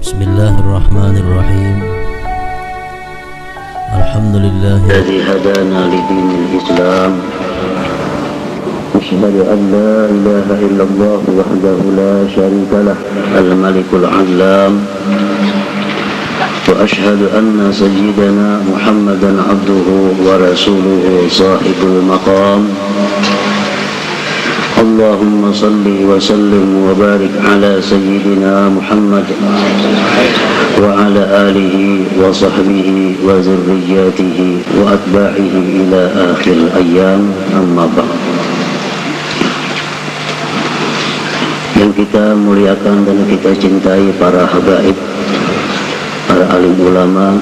Bismillahirrahmanirrahim. Alhamdulillah الذي هدانا لدين الإسلام أشهد أن لا إله إلا الله وحده لا شريك له الملك العلام وأشهد أن سيدنا محمدا عبده ورسوله صاحب المقام اللهم صل وسلم وبارك على سيدنا محمد وعلى آله وصحبه وذرياته وأتباعه إلى آخر الأيام أما بعد. Yang kita muliakan dan kita cintai para habaib, para alim ulama,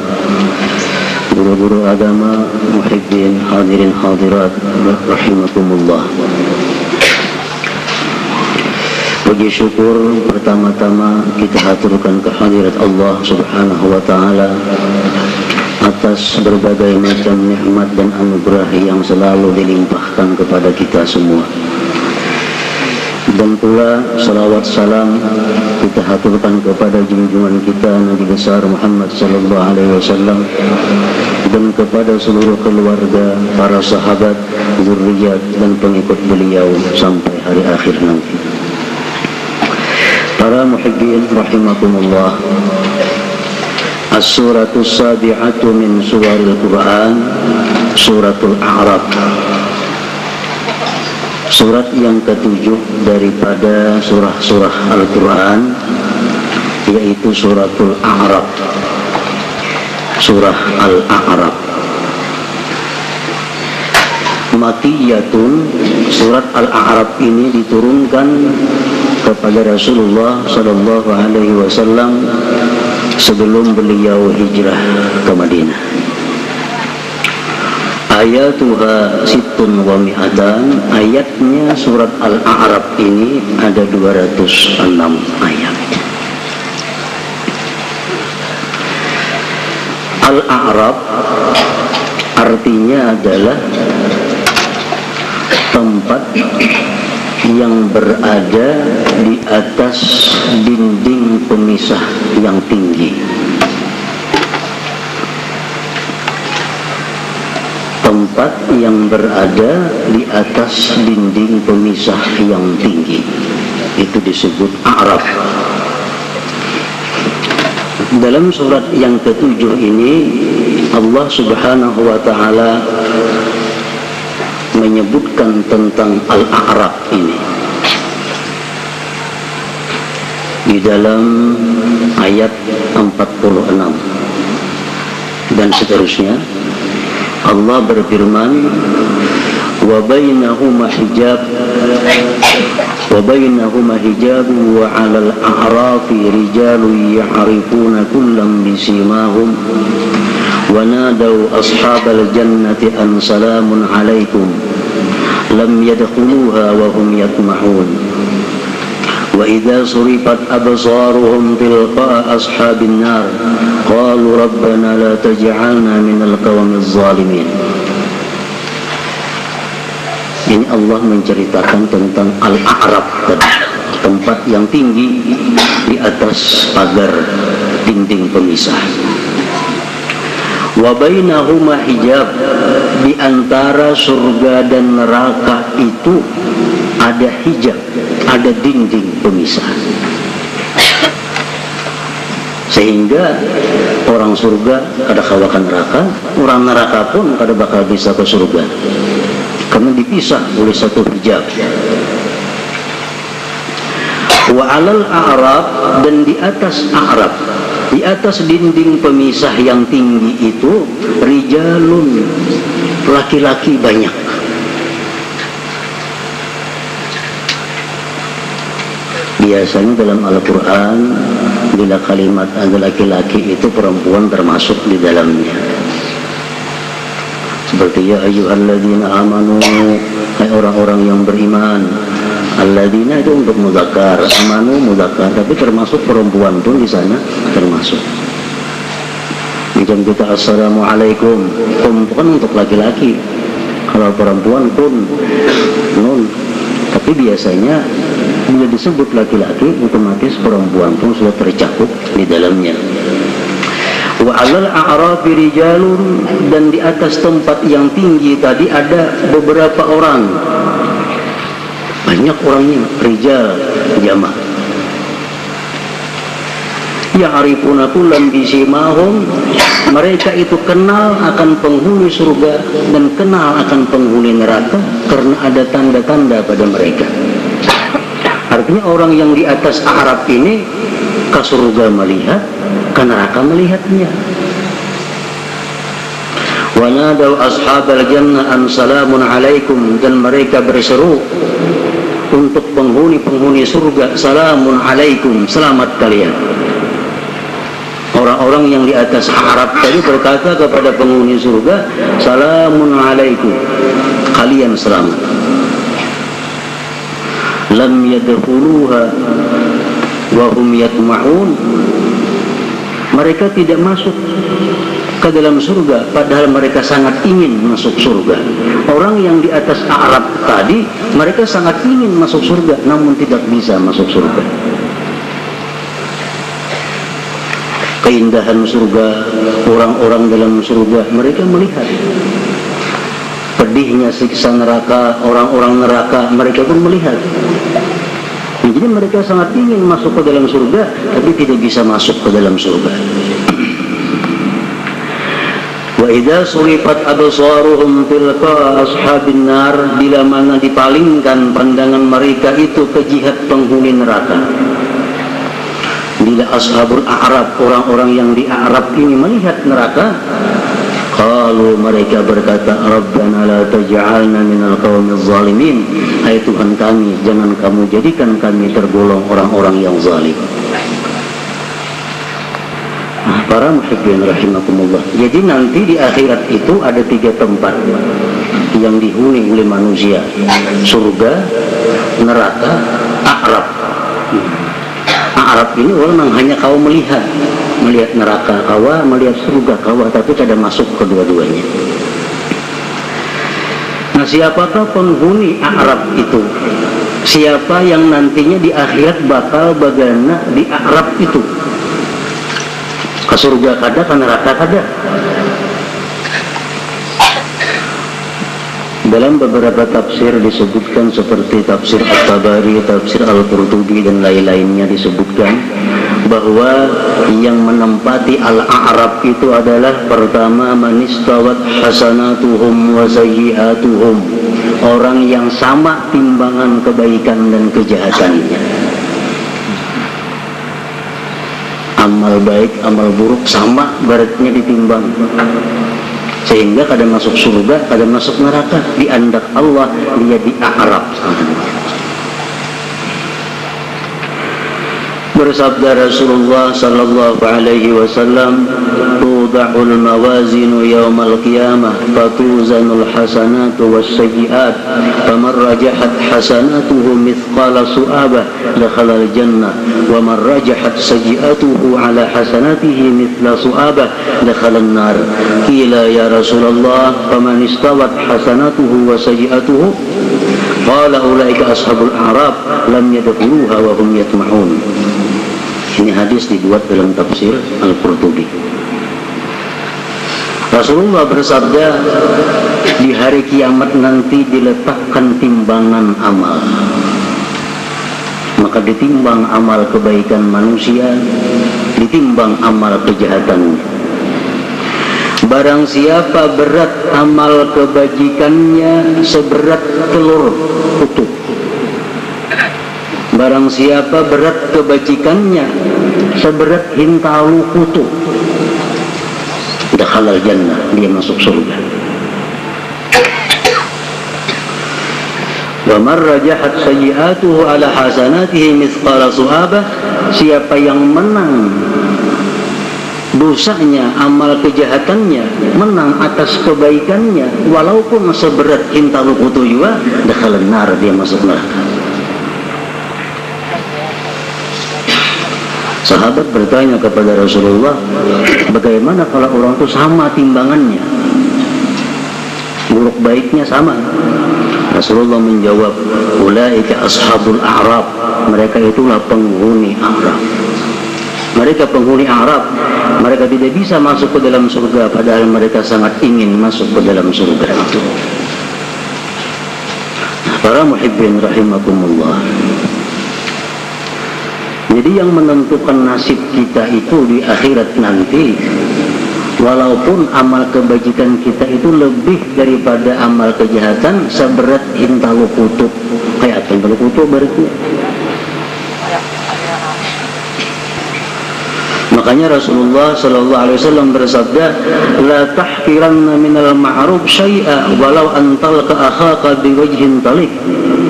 guru-guru agama, muhibbin, hadirin hadirat, rahimakumullah. Puji syukur pertama-tama kita haturkan kehadirat Allah Subhanahu wa Ta'ala atas berbagai macam nikmat dan anugerah yang selalu dilimpahkan kepada kita semua. Dan pula salawat salam kita haturkan kepada junjungan kita Nabi besar Muhammad sallallahu alaihi wasallam dan kepada seluruh keluarga, para sahabat, zuriat dan pengikut beliau sampai hari akhir nanti. Para muhibbin rahimakumullah, as-suratus sabi'atu min suwaril Quran, suratul A'raf. Surat yang ketujuh daripada surah-surah Al-Quran, yaitu suratul A'raf, surah Al-A'raf. Makiyatun, surat Al-A'raf ini diturunkan kepada Rasulullah sallallahu alaihi wasallam sebelum beliau hijrah ke Madinah. Ayatuha sittun wa mi'atan, ayatnya surat Al-A'raf ini ada 206 ayat. Al-A'raf artinya adalah tempat yang berada di atas dinding pemisah yang tinggi. Tempat yang berada di atas dinding pemisah yang tinggi itu disebut A'raf. Dalam surat yang ketujuh ini Allah Subhanahu wa Ta'ala menyebutkan tentang Al-A'raf ini di dalam ayat 46 dan seterusnya. Allah berfirman, wa bainahuma hijab wa 'alal a'rafi rijalun ya'rifuna kullam bisimahum wa nadaw ashabal jannati an salamun 'alaikum lam yadkhuluha wa hum yatma'un wa idza surifat absaruhum tilqa ashabin nar qalu rabbana la taj'alna minal qawmiz zalimin. Ini Allah menceritakan tentang Al-A'raf tadi, tempat yang tinggi di atas pagar dinding pemisah. Wa bainahuma hijab, di antara surga dan neraka itu ada hijab, ada dinding pemisah. Sehingga orang surga kada kawakan neraka, orang neraka pun kada bakal bisa ke surga, karena dipisah oleh satu hijab. Wa 'alal a'raf, dan di atas a'raf, di atas dinding pemisah yang tinggi itu, rijalun, laki-laki banyak. Biasanya dalam Al-Quran bila kalimat ada laki-laki itu perempuan termasuk di dalamnya. Seperti ya ayyuhalladzina amanu, hai orang-orang yang beriman. Alladzina itu untuk mudzakkar, amanu mudzakkar, tapi termasuk perempuan pun di sana termasuk. Macam kita assalamualaikum, bukan untuk laki-laki. Kalau perempuan pun nun. Tapi biasanya Bila disebut laki-laki, otomatis perempuan pun sudah tercakup di dalamnya. Wa 'alal a'rafi rijalun, dan di atas tempat yang tinggi tadi ada beberapa orang. Banyak orangnya, rijal jamak. Ya'rifuna kullam bisimahum, mereka itu kenal akan penghuni surga dan kenal akan penghuni neraka karena ada tanda-tanda pada mereka. Artinya orang yang di atas a'raf ini ke surga melihat, ke neraka melihatnya. Wa nadaw ashabal jannah an salamun alaikum, dan mereka berseru untuk penghuni-penghuni surga, salamun alaikum, selamat kalian. Orang-orang yang di atas a'raf tadi berkata kepada penghuni surga, salamun alaikum, kalian selamat. Lam yadkhuluha wa hum yatma'un, mereka tidak masuk ke dalam surga padahal mereka sangat ingin masuk surga. Orang yang di atas a'raf tadi mereka sangat ingin masuk surga namun tidak bisa masuk surga. Keindahan surga, orang-orang dalam surga mereka melihat. Pedihnya siksa neraka, orang-orang neraka mereka pun melihat. Jadi mereka sangat ingin masuk ke dalam surga tapi tidak bisa masuk ke dalam surga. Wa idza surifat absaruhum tilqa ashabin nar, bila mana dipalingkan pandangan mereka itu ke jihad penghuni neraka. Bila ashabul a'raf, orang-orang yang di a'raf ini melihat neraka, qalu, mereka berkata, Rabbana la taj'alna minal qaumiz zalimin, hai Tuhan kami, jangan kamu jadikan kami tergolong orang-orang yang zalim. Para muhibbin rahimakumullah. Jadi nanti di akhirat itu ada 3 tempat yang dihuni oleh manusia: surga, neraka, a'raf. A'raf ini orang hanya kau melihat neraka kawa, melihat surga kawa, tapi tidak masuk kedua-duanya. Nah, siapakah penghuni a'raf itu? Siapa yang nantinya di akhirat bakal bagana di a'raf itu? Ke surga kada, ke neraka kada? Dalam beberapa tafsir disebutkan seperti tafsir At-Tabari, tafsir Al-Qurtubi dan lain-lainnya disebutkan bahwa yang menempati al-a'raf itu adalah pertama manistawat hasanatuhum wa sayyi'atuhum, orang yang sama timbangan kebaikan dan kejahatannya. Amal baik, amal buruk sama beratnya ditimbang, sehingga kadang masuk surga, kadang masuk neraka. Di andak Allah dia di a'raf. Bersabda Rasulullah sallallahu alaihi wasallam, tuda'ul mawazinu yawmal qiyamah fatuzanul hasanatu wassayyi'at, faman rajahat hasanatuhu mithqala su'abah dakhala al-jannah, wa man rajahat sayyi'atuhu ala hasanatihi mithla su'abah dakhala an-nar. Qila ya Rasulullah, faman istawat hasanatuhu wa sayyi'atuhu? Qala ulaika ashabul a'raf lam yadkhuluha wa hum yatma'un. Ini hadis dibuat dalam tafsir Al-Qurtubi. Rasulullah bersabda, di hari kiamat nanti diletakkan timbangan amal, maka ditimbang amal kebaikan manusia, ditimbang amal kejahatannya. Barang siapa berat amal kebajikannya seberat telur utuh, barang siapa berat kebajikannya seberat hintalu kutu, dakhalal jannah, dia masuk surga. Wa man rajahat sayyi'atuhu ala hasanatihi mithqala su'abah, siapa yang menang dosanya, amal kejahatannya menang atas kebaikannya walaupun seberat hintalu kutu juga, dakhalan nar, dia masuk neraka. Sahabat bertanya kepada Rasulullah, bagaimana kalau orang itu sama timbangannya, buruk baiknya sama? Rasulullah menjawab, ulaika ashabul a'rab, mereka itulah penghuni Arab. Mereka penghuni Arab, mereka tidak bisa masuk ke dalam surga, padahal mereka sangat ingin masuk ke dalam surga itu. Para muhibbin rahimakumullah. Jadi yang menentukan nasib kita itu di akhirat nanti, walaupun amal kebajikan kita itu lebih daripada amal kejahatan seberat hintalu kutub. Kayak hintalu kutub berarti. Makanya Rasulullah sallallahu alaihi wasallam bersabda, la tahqiranna minal ma'ruf syai'a walau antal ka akhaka biwajhin talik.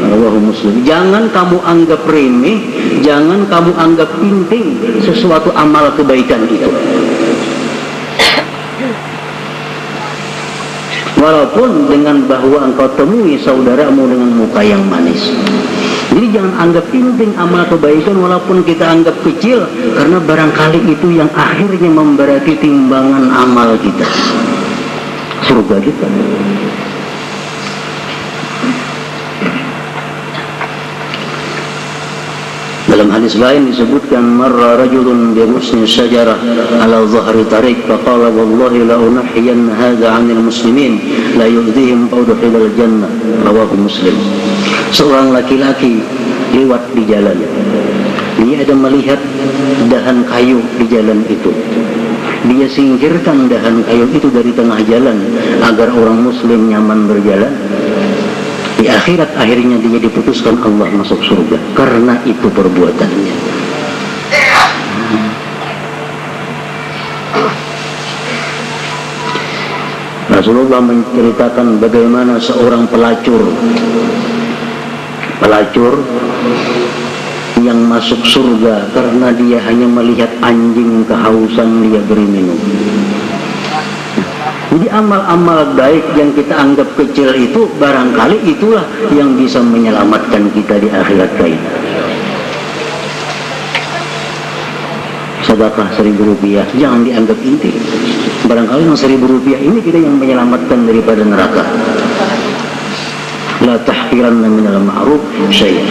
Rawahu Muslim. Jangan kamu anggap remeh, jangan kamu anggap penting sesuatu amal kebaikan itu. Walaupun dengan bahwa engkau temui saudaramu dengan muka yang manis. Jadi jangan anggap penting amal kebaikan walaupun kita anggap kecil, karena barangkali itu yang akhirnya memberati timbangan amal kita, surga kita. Dalam hadis lain disebutkan, marra rajulun bi husni syajarah ala dhahri tariq faqala wallahi la unahhiyanna hadha 'anil muslimin la yu'dhihim fa'udkhilal jannah. Rawahu Muslim. Seorang laki-laki lewat di jalan, dia ada melihat dahan kayu di jalan itu. Dia singkirkan dahan kayu itu dari tengah jalan agar orang muslim nyaman berjalan. Di akhirat akhirnya dia diputuskan Allah masuk surga karena itu perbuatannya. Rasulullah menceritakan bagaimana seorang pelacur yang masuk surga karena dia hanya melihat anjing kehausan, dia beri minum. Jadi amal-amal baik yang kita anggap kecil itu barangkali itulah yang bisa menyelamatkan kita di akhirat kelak. Sedekah 1.000 rupiah jangan dianggap inti. Barangkali yang 1.000 rupiah ini kita yang menyelamatkan daripada neraka. La tahqiranna minal ma'ruf syai'an.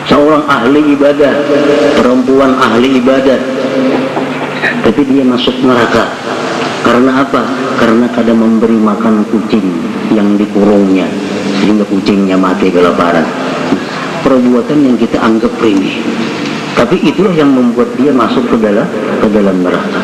Seorang ahli ibadah, perempuan ahli ibadah, tapi dia masuk neraka. Karena apa? Karena kadang memberi makan kucing yang dikurungnya sehingga kucingnya mati kelaparan. Perbuatan yang kita anggap remeh, tapi itulah yang membuat dia masuk ke dalam neraka.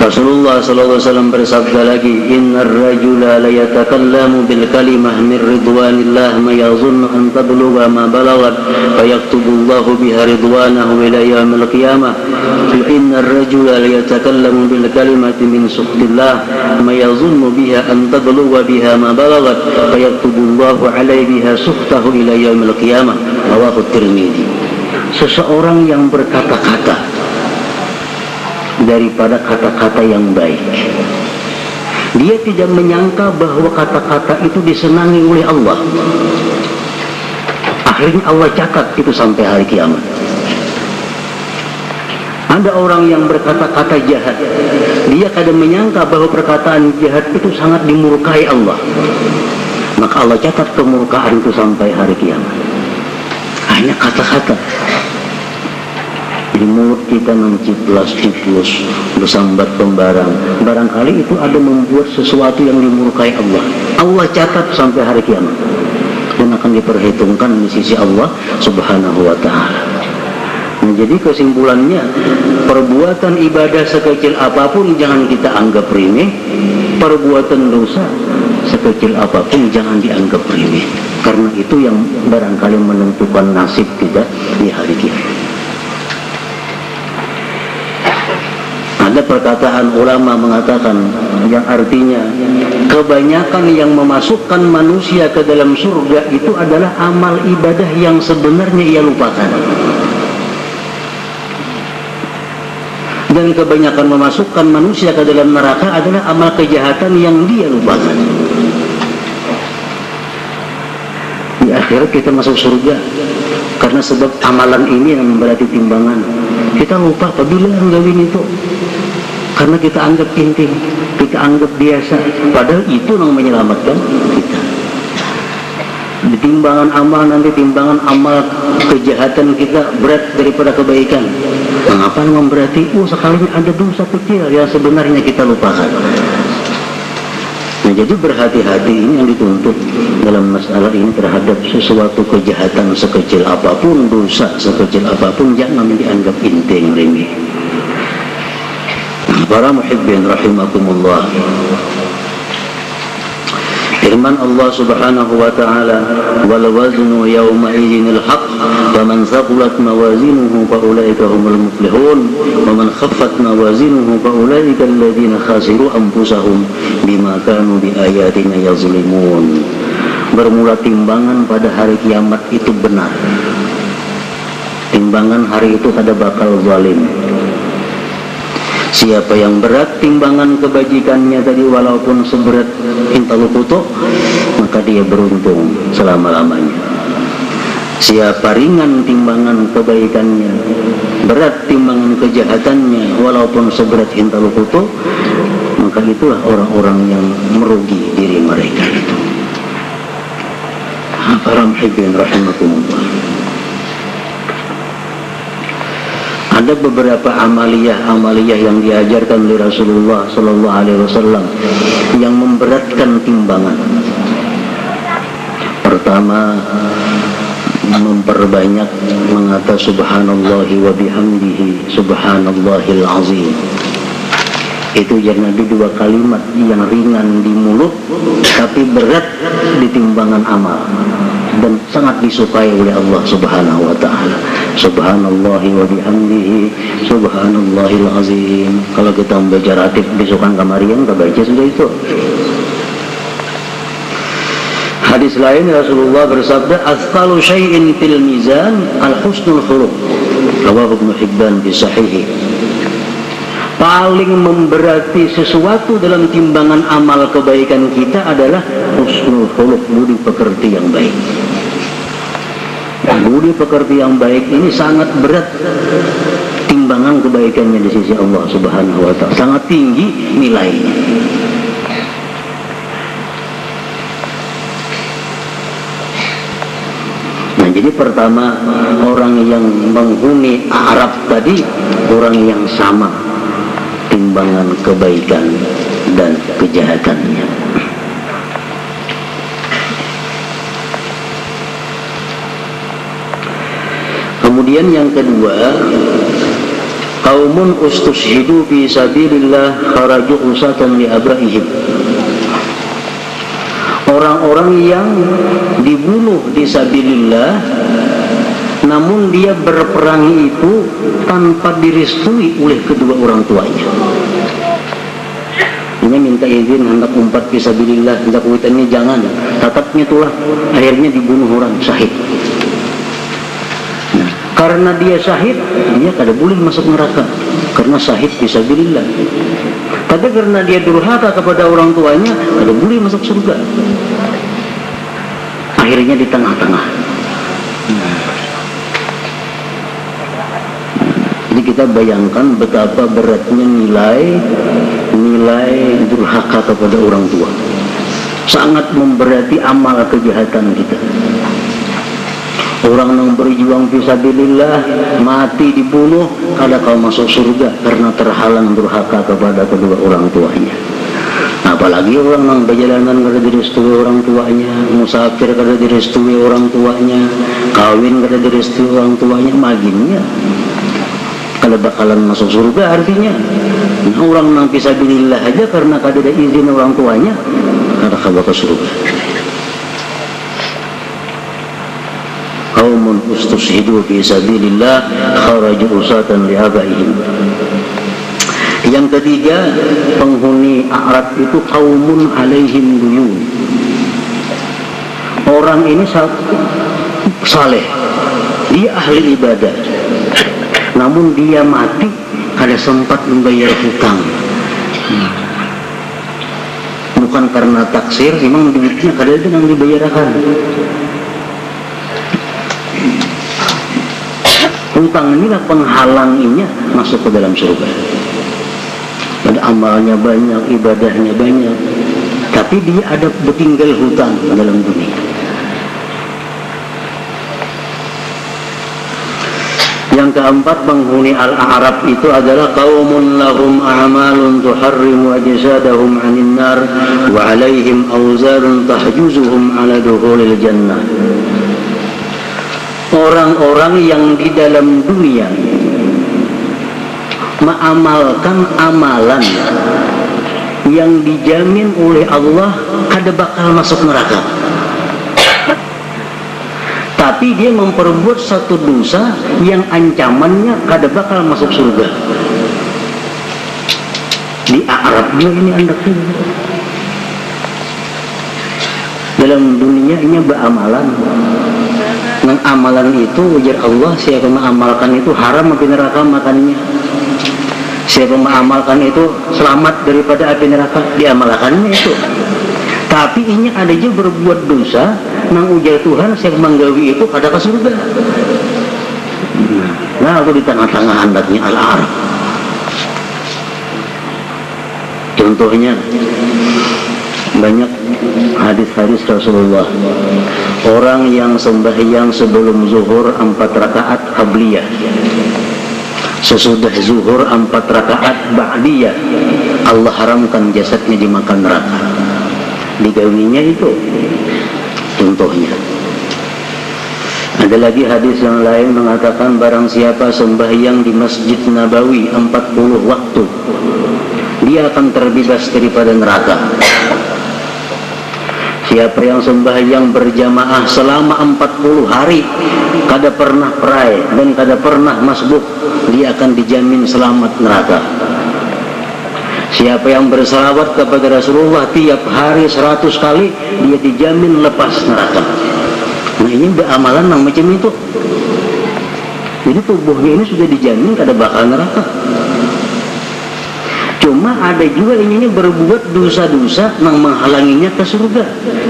Rasulullah sallallahu alaihi wasallam bersabda lagi, innar rajula la yatakallamu bil kalimah min ridwanillah ma yazunnu an tablugha ma balagat fa yaktubullahu biha ridwanahu ila yaumil qiyamah. Innar rajula la yatakallamu bil kalimati min sukhtillah ma yazunnu biha an tablugha biha ma balagat fa yaktubullahu alaihi biha sukhtahu ila yaumil qiyamah. Rawahu Tirmidzi. Seseorang yang berkata-kata daripada kata-kata yang baik, dia tidak menyangka bahwa kata-kata itu disenangi oleh Allah. Akhirnya Allah catat itu sampai hari kiamat. Ada orang yang berkata-kata jahat, dia kadang menyangka bahwa perkataan jahat itu sangat dimurkai Allah, maka Allah catat kemurkaan itu sampai hari kiamat. Hanya kata-kata. Di mulut kita menciplas-ciplus, bersambat pembarang. Barangkali itu ada membuat sesuatu yang dimurkai Allah. Allah catat sampai hari kiamat dan akan diperhitungkan di sisi Allah Subhanahu wa ta'ala. Nah, jadi kesimpulannya, perbuatan ibadah sekecil apapun jangan kita anggap remeh. Perbuatan dosa sekecil apapun jangan dianggap remeh, karena itu yang barangkali menentukan nasib kita di hari kiamat. Ada perkataan ulama mengatakan yang artinya kebanyakan yang memasukkan manusia ke dalam surga itu adalah amal ibadah yang sebenarnya ia lupakan, dan kebanyakan memasukkan manusia ke dalam neraka adalah amal kejahatan yang dia lupakan. Di akhirat kita masuk surga karena sebab amalan ini yang memberati timbangan. Kita lupa apabila yang gawin itu. karena kita anggap penting, kita anggap biasa, padahal itu yang menyelamatkan kita. Di timbangan amal nanti, timbangan amal kejahatan kita berat daripada kebaikan. Mengapa memberati? Sekalinya ada dosa kecil yang sebenarnya kita lupakan. Nah, jadi berhati-hati ini yang dituntut dalam masalah ini terhadap sesuatu kejahatan sekecil apapun, dosa sekecil apapun, jangan dianggap penting, remeh. Para muhibbin rahimakumullah, firman Allah Subhanahu wa ta'ala, wal waznu yawma idzinil haqq faman thaqulat mawazinuhu fa ulaika humul muflihun wa man khaffat mawazinuhu fa ulaika alladziina khasiru anfusahum bima kanu biayatina yazlimun. Bermula timbangan pada hari kiamat itu benar. Timbangan hari itu kada bakal zalim. Siapa yang berat timbangan kebajikannya tadi walaupun seberat intalukuto, maka dia beruntung selama-lamanya. Siapa ringan timbangan kebaikannya, berat timbangan kejahatannya walaupun seberat intalukuto, maka itulah orang-orang yang merugi diri mereka itu. Para muhibbin rahimakumullah, ada beberapa amaliyah yang diajarkan oleh Rasulullah Sallallahu Alaihi Wasallam yang memberatkan timbangan. Pertama, memperbanyak mengata subhanallahi wa bihamdihi subhanallahil azim. Itu jadi dua kalimat yang ringan di mulut tapi berat di timbangan amal dan sangat disukai oleh Allah Subhanahu wa ta'ala. Subhanallahi wa bihamdihi subhanallahil azim. Kalau kita membaca ratib besokan kamarian, kita baca sudah itu. Hadis lain Rasulullah bersabda, "Athqalu syai'in fil mizan al-husnul khuluq." Rawahu Ibnu Hibban fi sahihi. Paling memberati sesuatu dalam timbangan amal kebaikan kita adalah husnul khuluq, budi pekerti yang baik. Budi pekerti yang baik ini sangat berat timbangan kebaikannya di sisi Allah Subhanahu wa ta'ala, sangat tinggi nilainya. Nah, jadi pertama, orang yang menghuni Arab tadi, orang yang sama timbangan kebaikan dan kejahatannya. Kemudian yang kedua, qaumun ustushhidu fi sabilillah kharaju usatan li abraihim. Orang-orang yang dibunuh di sabilillah namun dia berperang itu tanpa direstui oleh kedua orang tuanya. Ini minta izin hendak umpat fisabilillah, hendak witannya jangan, tatapnya itulah akhirnya dibunuh orang syahid. Nah, karena dia syahid, dia kada boleh masuk neraka karena syahid fisabilillah. Tapi karena dia durhaka kepada orang tuanya, kada boleh masuk surga. Akhirnya di tengah-tengah. Jadi kita bayangkan betapa beratnya nilai durhaka kepada orang tua. Sangat memberati amal kejahatan kita. Orang yang berjuang fisabilillah mati dibunuh, kada kau masuk surga karena terhalang durhaka kepada kedua orang tuanya. Apalagi orang yang berjalanan kada direstui orang tuanya, musafir kada direstui orang tuanya, kawin kada direstui orang tuanya, maginnya kalau bakalan masuk surga. Artinya orang yang fisabilillah aja karena kada ada izin orang tuanya, kada bakal ke surga. Qaumun ustushhidu fi sabilillah kharaju usatan li abaihim. Yang ketiga, penghuni Arab itu qaumun alaihim duyun. Orang ini saleh, dia ahli ibadah, namun dia mati kada sempat membayar hutang. Bukan karena taksir, memang duitnya kada ada yang dibayarkan. Hutang inilah penghalangnya masuk ke dalam surga. amalnya banyak, ibadahnya banyak, tapi dia ada bertinggal hutang dalam dunia. Yang keempat, penghuni Al-A'raf itu adalah qaumun lahum a'malun tuharrimu ajsadahum 'anil nar wa 'alaihim awzarun tahjuzuhum 'ala dukhulil jannah. Orang-orang yang di dalam dunia mengamalkan amalan yang dijamin oleh Allah kada bakal masuk neraka, tapi dia memperbuat satu dosa yang ancamannya kada bakal masuk surga. Di Arab dia ini andaknya dalam dunianya beramalan. Nang amalan itu ujar Allah, siapa mengamalkan itu haram api neraka makannya. Siapa mengamalkan itu selamat daripada api neraka, diamalkannya itu. Tapi ini ada juga berbuat dosa nang ujar Tuhan saya menggawi itu kada ke surga. Nah, aku di tengah-tengah handaknya Al-Araf. Contohnya banyak hadis-hadis Rasulullah. Orang yang sembahyang sebelum zuhur 4 rakaat qabliyah, sesudah zuhur 4 rakaat ba'diyah, Allah haramkan jasadnya dimakan neraka. Digawinya itu contohnya. Ada lagi hadis yang lain mengatakan barang siapa sembahyang di Masjid Nabawi 40 waktu, dia akan terbebas daripada neraka. Siapa yang sembahyang berjamaah selama 40 hari kada pernah perai dan kada pernah masbuk, dia akan dijamin selamat neraka. Siapa yang bersalawat kepada Rasulullah tiap hari 100 kali, dia dijamin lepas neraka. Nah, ini amalan yang macam itu. Jadi tubuhnya ini sudah dijamin kada bakal neraka. Cuma ada juga ini berbuat dosa-dosa yang menghalanginya ke surga.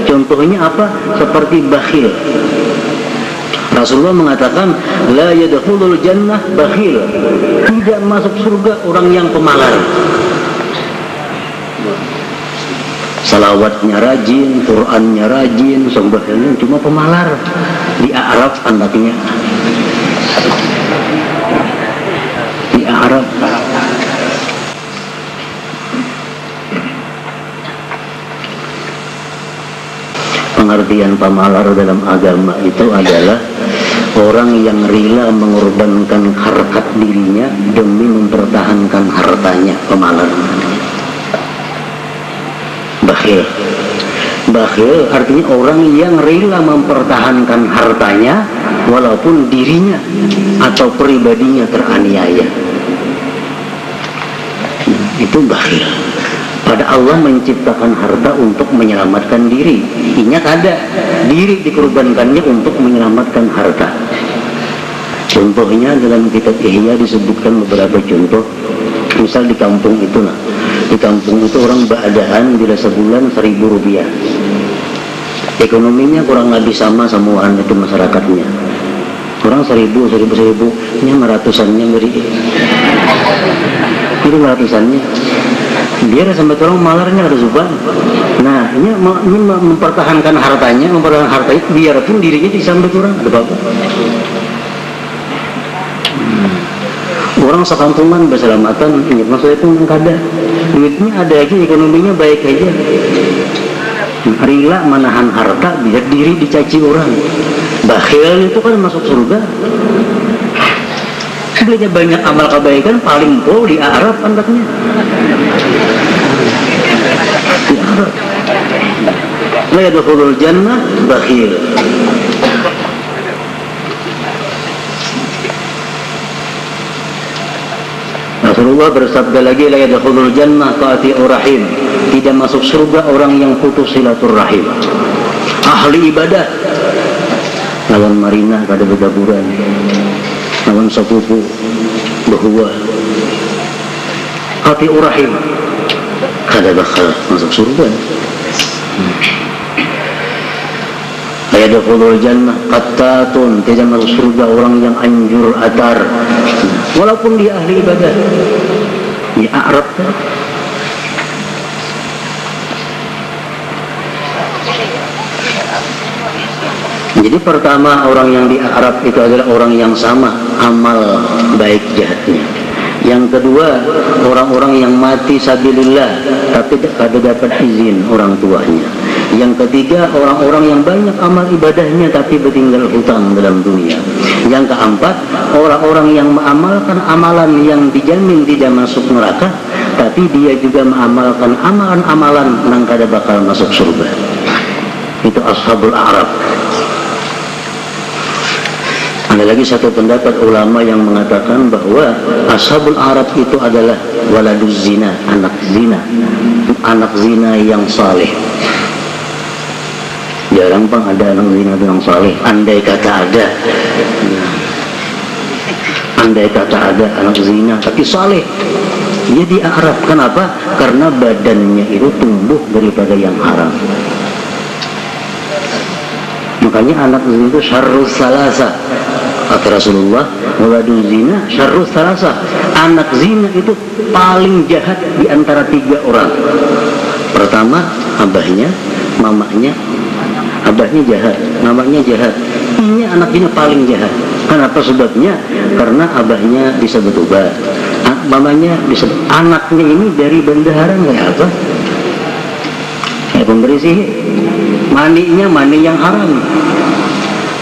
Contohnya apa? Seperti bakhil. Rasulullah mengatakan la yadkhulul jannah bakhil, tidak masuk surga orang yang pemalar. Salawatnya rajin, Qurannya rajin, sembahyangnya cuma pemalar. Di Arab andaknya. Di Arab. Pengertian pemalar dalam agama itu adalah orang yang rela mengorbankan harkat dirinya demi mempertahankan hartanya, pemalar. Bakhil. Bakhil artinya orang yang rela mempertahankan hartanya walaupun dirinya atau pribadinya teraniaya. Itu bakhil. Pada Allah menciptakan harta untuk menyelamatkan diri. Ingat ada diri dikorbankannya untuk menyelamatkan harta. Contohnya dalam kitab Ihya disebutkan beberapa contoh. Misal di kampung itu lah. Di kampung itu orang beadaan bila sebulan 1.000 rupiah. Ekonominya kurang lebih sama semuaan itu masyarakatnya. Orang 1.000 ini ratusannya beri. Itu ratusannya. Dia sampai tolong malarnya ada subhan. Nah, ini mempertahankan hartanya, mempertahankan harta itu biarpun dirinya disambut orang, ada apa-apa. Orang sekampungan berselamatan, ini maksudnya itu kada. Duitnya ada aja, ekonominya baik aja. Rela menahan harta biar diri dicaci orang. Bakhil itu kan masuk surga. Sebenarnya banyak amal kebaikan paling pol di Arab andaknya. Di Arab. La yadkhulul jannah bakhil. Rasulullah bersabda lagi la yadkhulul jannah qati'ur rahim. Tidak masuk surga orang yang putus silaturahim. Ahli ibadah lawan marina kada berdaburan. Lawan sepupu bahwa hati urahim kada bakal masuk surga. Ayadkhulul jannah qattatun, tidak masuk surga orang yang anjur atar walaupun dia ahli ibadah. Di Arab Jadi pertama, orang yang di Arab itu adalah orang yang sama amal baik jahatnya. Yang kedua, orang-orang yang mati sabilillah tapi tidak dapat izin orang tuanya. Yang ketiga, orang-orang yang banyak amal ibadahnya tapi bertinggal hutang dalam dunia. Yang keempat, orang-orang yang mengamalkan amalan yang dijamin tidak masuk neraka, tapi dia juga mengamalkan amalan-amalan yang kada bakal masuk surga. Itu ashabul a'raf. Ada lagi satu pendapat ulama yang mengatakan bahwa ashabul a'raf itu adalah waladuz zina, anak zina yang saleh. Jarang bang ada anak zina yang saleh. Andai kata ada anak zina tapi saleh, dia di Arab. Kenapa? Karena badannya itu tumbuh daripada yang haram. Makanya anak zina itu syarrus salasa, kata Rasulullah, waladuz zina syarrus salasa. Anak zina itu paling jahat di antara 3 orang. Pertama, abahnya, mamanya. Abahnya jahat, mamanya jahat. Ini anak zina paling jahat. Kenapa sebabnya? Karena abahnya bisa bertobat, mamanya bisa. Anaknya ini dari bendahara kayak apa? Kayak pembersih. Maninya mani yang haram.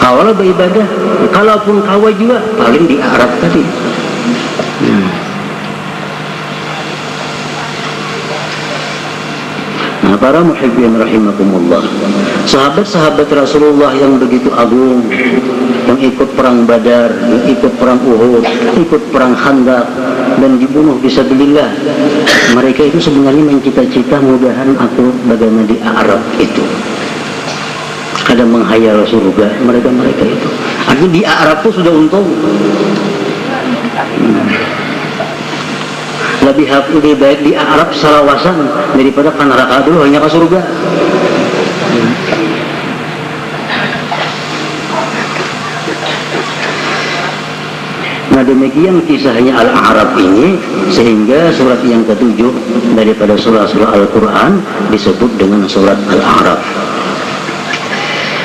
Kalau beribadah, kalaupun kawai juga paling di Arab tadi. Nah, para muhibbin rahimakumullah, sahabat-sahabat Rasulullah yang begitu agung, yang ikut perang Badar, yang ikut perang Uhud, ikut perang Khandaq dan dibunuh fisabilillah, mereka itu sebenarnya mencita-cita mudahan aku bagaimana di Arab itu. Ada menghayal surga mereka itu. Artinya di Arab itu sudah untung. Lebih baik di Arab salawasan daripada ke neraka dulu hanya ke surga. Nah, demikian kisahnya Al-A'raf ini, sehingga surat yang ke-7 daripada surah-surah Al-Quran disebut dengan surat Al-A'raf.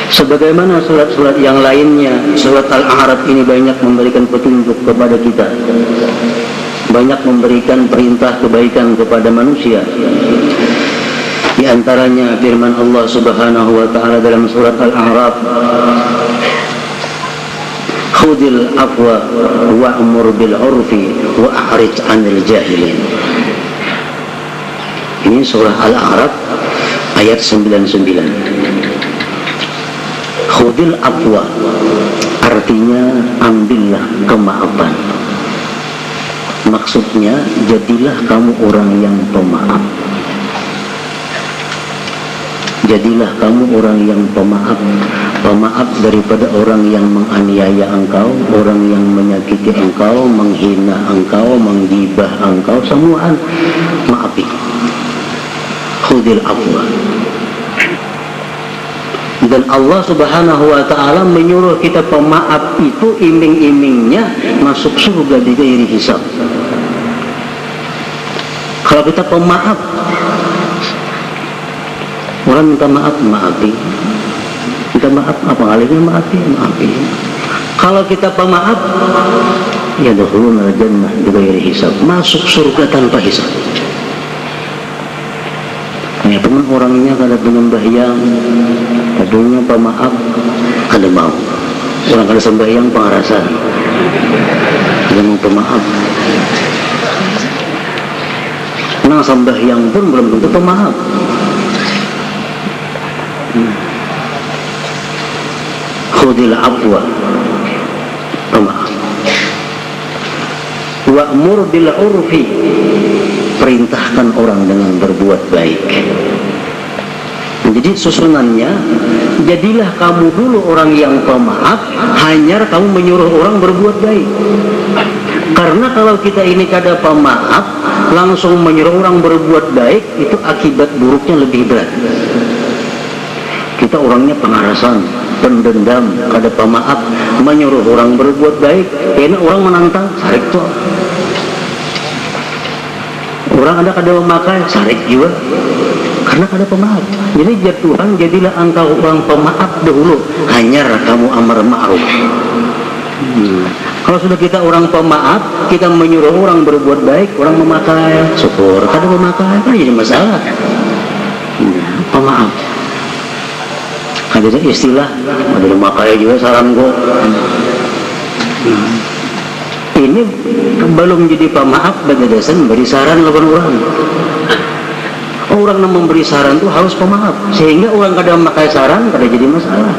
Sebagaimana surat-surat yang lainnya, surat Al-A'raf ini banyak memberikan petunjuk kepada kita, banyak memberikan perintah kebaikan kepada manusia. Di antaranya firman Allah Subhanahu wa taala dalam surat Al-A'raf, khudil afwa wa'mur bil 'urfi wa a'rid 'anil jahilin. Ini surah Al-A'raf ayat 99. Khudil afwa artinya ambillah kemaafan. Maksudnya jadilah kamu orang yang pemaaf. Jadilah kamu orang yang pemaaf. Pemaaf daripada orang yang menganiaya engkau, orang yang menyakiti engkau, menghina engkau, menggibah engkau, semuaan maafi. Khudil afwa. Dan Allah Subhanahu wa ta'ala menyuruh kita pemaaf itu iming-imingnya masuk surga di ghairi hisab. Kalau kita pemaaf, orang minta maaf, maafi. Minta maaf, apa kalinya maafi? Kalau kita pemaaf, ya yadkhuluna jannah bi ghairi hisab, masuk surga tanpa hisab. Ya, teman orangnya kada sembahyang, kadunya pemaaf, kada mau. Orang kada sembahyang pengarasan, kada mau pemaaf. Nah, sembahyang pun belum tentu pemaaf. Khudil afwa, pemaaf. Wa'mur bil 'urfi, perintahkan orang dengan berbuat baik. Jadi susunannya, jadilah kamu dulu orang yang pemaaf, hanya kamu menyuruh orang berbuat baik. Karena kalau kita ini kada pemaaf, langsung menyuruh orang berbuat baik, itu akibat buruknya lebih berat. Kita orangnya pengarasan, pendendam, kada pemaaf, menyuruh orang berbuat baik, karena orang menantang, sarik tuh. Orang ada kada memakai, sarik juga. karena ada pemaaf. Jadi Tuhan, jadilah engkau orang pemaaf dahulu, hanyar kamu amar ma'ruf. Kalau sudah kita orang pemaaf, kita menyuruh orang berbuat baik, orang memakai, syukur. Kadang memakai kan jadi masalah. Pemaaf. Ada istilah, ada memakai juga saran kok. Ini belum jadi pemaaf, bagi dasar memberi saran lawan orang. Orang yang memberi saran itu harus pemaaf, sehingga orang kadang memakai saran kada jadi masalah.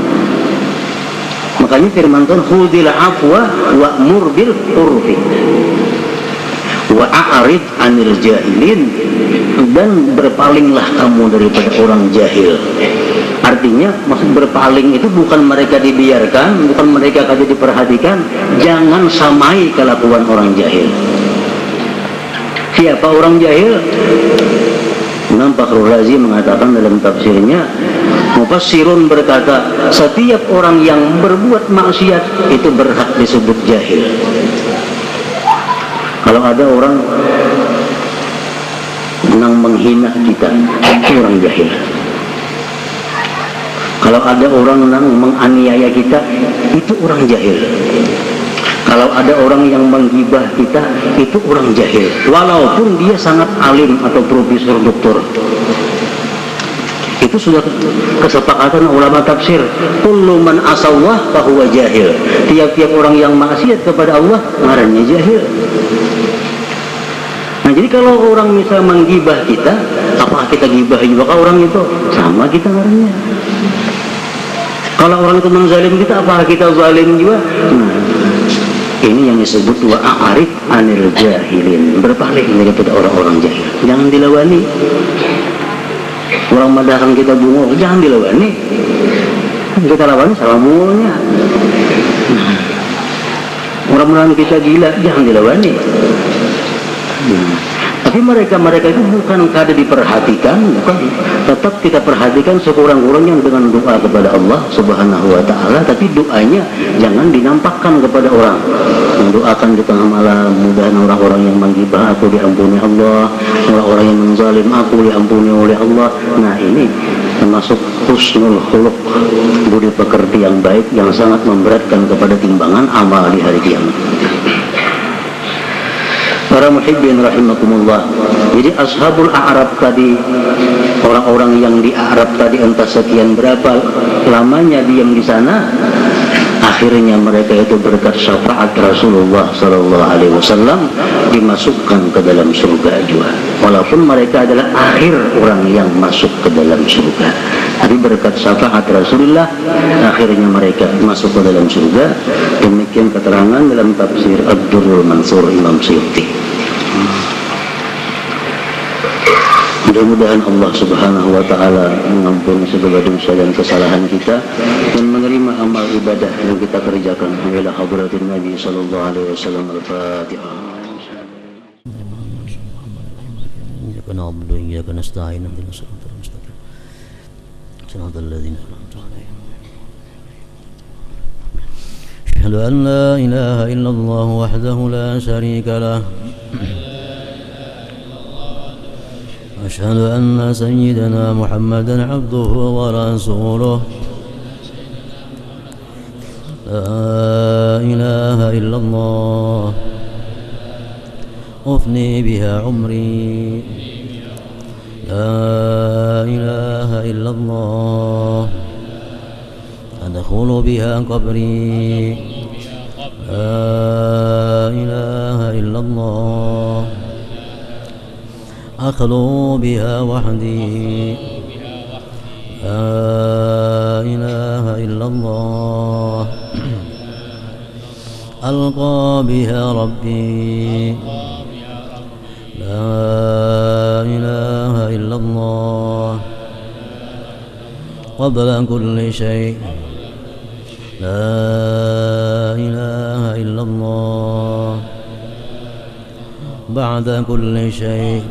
Makanya firman Tuhan, khudhil afwa wa'mur bil urfi wa a'rid 'anil jahilin, dan berpalinglah kamu daripada orang jahil. Artinya maksud berpaling itu bukan mereka dibiarkan, bukan mereka kada diperhatikan, jangan samai kelakuan orang jahil. Siapa orang jahil? Imam Fakhrul Razi mengatakan dalam tafsirnya, Mufassirun berkata, setiap orang yang berbuat maksiat itu berhak disebut jahil. Kalau ada orang yang menghina kita, itu orang jahil. Kalau ada orang yang menganiaya kita, itu orang jahil. Kalau ada orang yang menggibah kita, itu orang jahil, walaupun dia sangat alim atau profesor doktor. Itu sudah kesepakatan ulama tafsir. Kullu man asawah fahuwa jahil. Tiap-tiap orang yang maksiat kepada Allah, ngarannya jahil. Nah, jadi kalau orang misal menggibah kita, apakah kita gibah juga orang itu? Sama kita ngarannya. Kalau orang itu menzalim kita, apakah kita zalim juga? Nah, ini yang disebut wa a'rid 'anil jahilin, berpaling daripada orang-orang jahil. Jangan dilawani. Orang madahkan kita bungo, jangan dilawani. Kita lawani sama bungonya. Orang madahkan kita gila, jangan dilawani. Tapi mereka itu bukan kada diperhatikan, bukan. Tetap kita perhatikan sekurang-kurangnya dengan doa kepada Allah Subhanahu wa Ta'ala, tapi doanya jangan dinampakkan kepada orang. Mendoakan di tengah malam, mudahan orang-orang yang menggibah aku diampuni Allah, orang-orang yang menzalim aku diampuni oleh Allah. Nah, ini termasuk husnul khuluq, budi pekerti yang baik yang sangat memberatkan kepada timbangan amal di hari kiamat. Para muhibbin rahimakumullah. Jadi ashabul a'rab tadi, orang-orang yang di Arab tadi, entah sekian berapa lamanya diam di sana, akhirnya mereka itu berkat syafaat Rasulullah sallallahu alaihi wasallam dimasukkan ke dalam surga juga. Walaupun mereka adalah akhir orang yang masuk ke dalam surga, tapi berkat syafaat Rasulullah akhirnya mereka masuk ke dalam surga. Demikian keterangan dalam tafsir Ad-Durrul Mansur Imam Suyuti. Mudah-mudahan Allah Subhanahu wa Ta'ala mengampuni segala dosa dan kesalahan kita dan menerima amal ibadah yang kita kerjakan. Ila hadratin Nabi sallallahu alaihi wasallam. Al-Fatihah. Iyyaka na'budu wa iyyaka nasta'in. Ihdinas siratal mustaqim. Shiratal ladzina an'amta 'alaihim. Asyhadu an la ilaha illallah wahdahu la syarika lah. أشهد أن سيدنا محمدا عبده ورسوله لا إله إلا الله أفني بها عمري لا إله إلا الله أدخل بها قبري لا إله إلا الله أخلو بها وحدي لا إله إلا الله ألقى بها ربي لا إله إلا الله قبل كل شيء لا إله إلا الله بعد كل شيء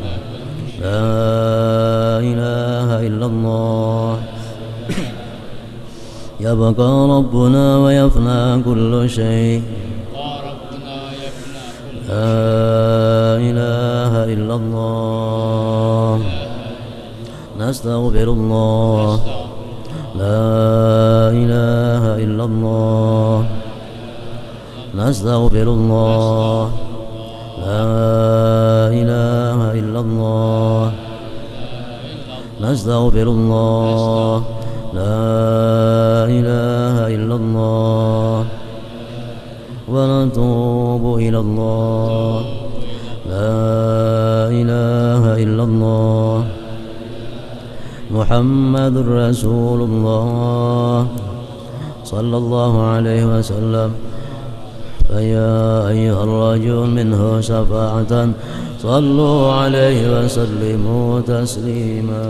لا إله إلا الله يبقى ربنا ويفنى كل شيء لا إله إلا الله نستغفر الله لا إله إلا الله نستغفر الله لا إله إلا الله نستغفر الله لا إله إلا الله ونتوب إلى الله لا إله إلا الله محمد رسول الله صلى الله عليه وسلم فيا أيها الرجل منه شفاعة صلوا عليه وسلموا تسليما.